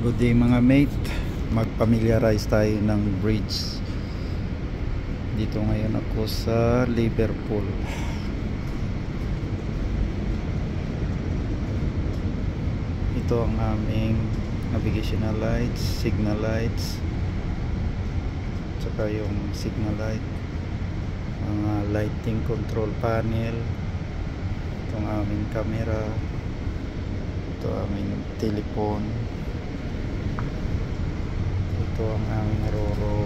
Good day mga mate, mag-familiarize tayo ng bridge. Dito ngayon ako sa Liverpool. Ito ang aming navigational lights, signal lights, tsaka yung signal light, mga lighting control panel. Ito ang aming camera, ito ang aming telephone, ito ang aming roro.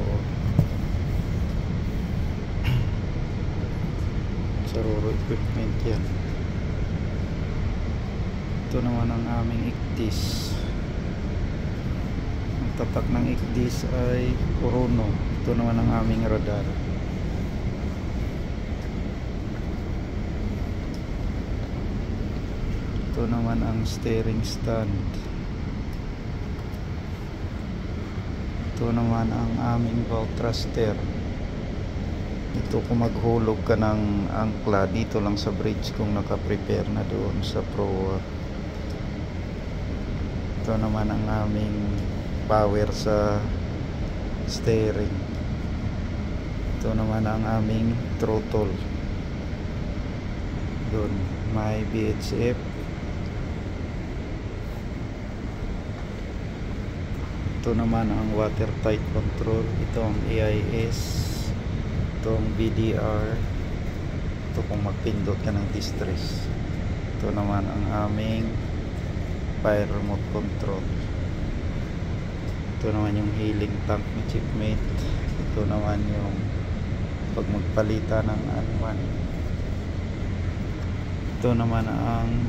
Sa roro equipment yan. Ito naman ang aming iktis. Ang tatak ng iktis ay Orono. Ito naman ang aming radar. Ito naman ang steering stand. Ito naman ang aming valve thruster. Ito kung maghulog ka ng angkla dito lang sa bridge kung naka-prepare na doon sa proa. Ito naman ang aming power sa steering. Ito naman ang aming throttle. Doon may VHF. Ito naman ang watertight control. Ito ang AIS. Ito ang VDR. Ito kung magpindot ka ng distress. Ito naman ang aming fire remote control. Ito naman yung healing tank ni Chipmate. Ito naman yung pag magpalita ng anuman. Ito naman ang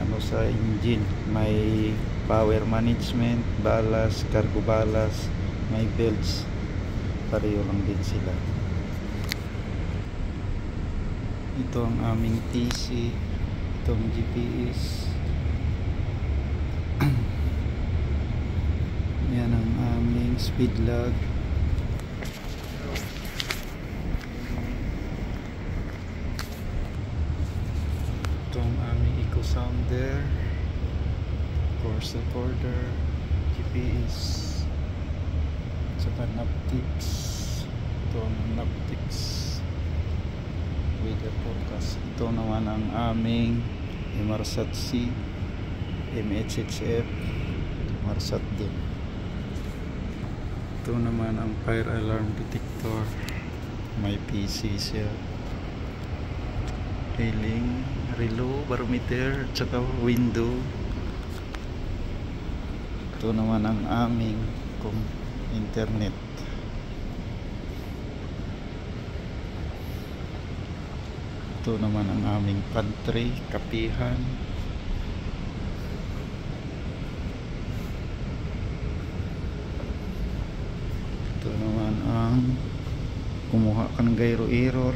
ano sa engine. May power management, ballast, cargo ballast, may belts. Pareho lang din sila. Ito ang aming TC. Itong GPS. Yan ang aming speed log. Ito ang aming eco sounder, course recorder, GPS, saka Naptics. Ito ang Naptics weather forecast. Ito naman ang aming Inmarsat C, MHHF, Inmarsat D. Ito naman ang fire alarm detector. May PC siya. Railing, relo, barometer, tsaka window. Ito naman ang aming internet. Ito naman ang aming pantry, kapihan. Ito naman ang kumuha ka ng gyro error.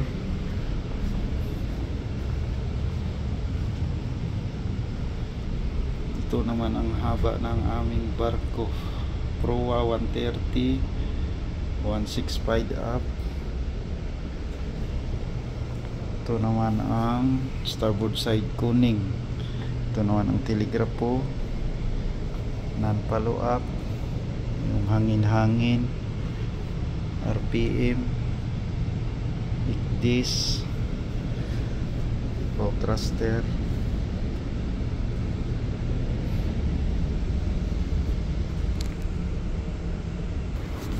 Ito naman ang haba ng aming barko, Proa 130, 165 up. Ito naman ang starboard side kuning. Ito naman ang telegrapo, non-follow up, yung hangin-hangin, RPM, ICDIS, valve thruster.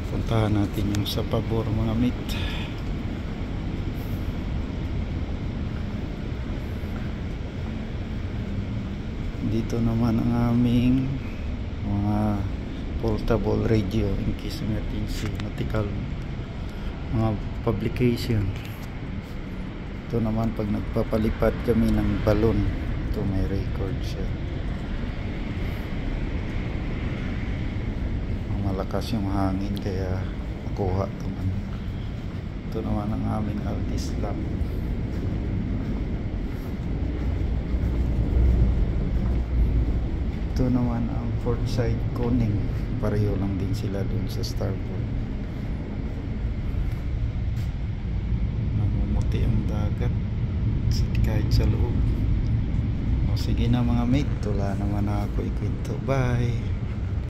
Puntahan natin yung sa pabor mga mate. Dito naman ang aming mga portable radio in case emergency, nautical, mga publication. Ito naman pag nagpapalipad kami ng balon, ito may record siya. Malakas yung hangin kaya nakuha naman. Ito naman ang aming Altis lamp. Ito naman ang port side coning. Pareho lang din sila dun sa starboard. Namumuti ang dagat kahit sa loob. sige na mga mate, tula naman ako ikwento. Bye.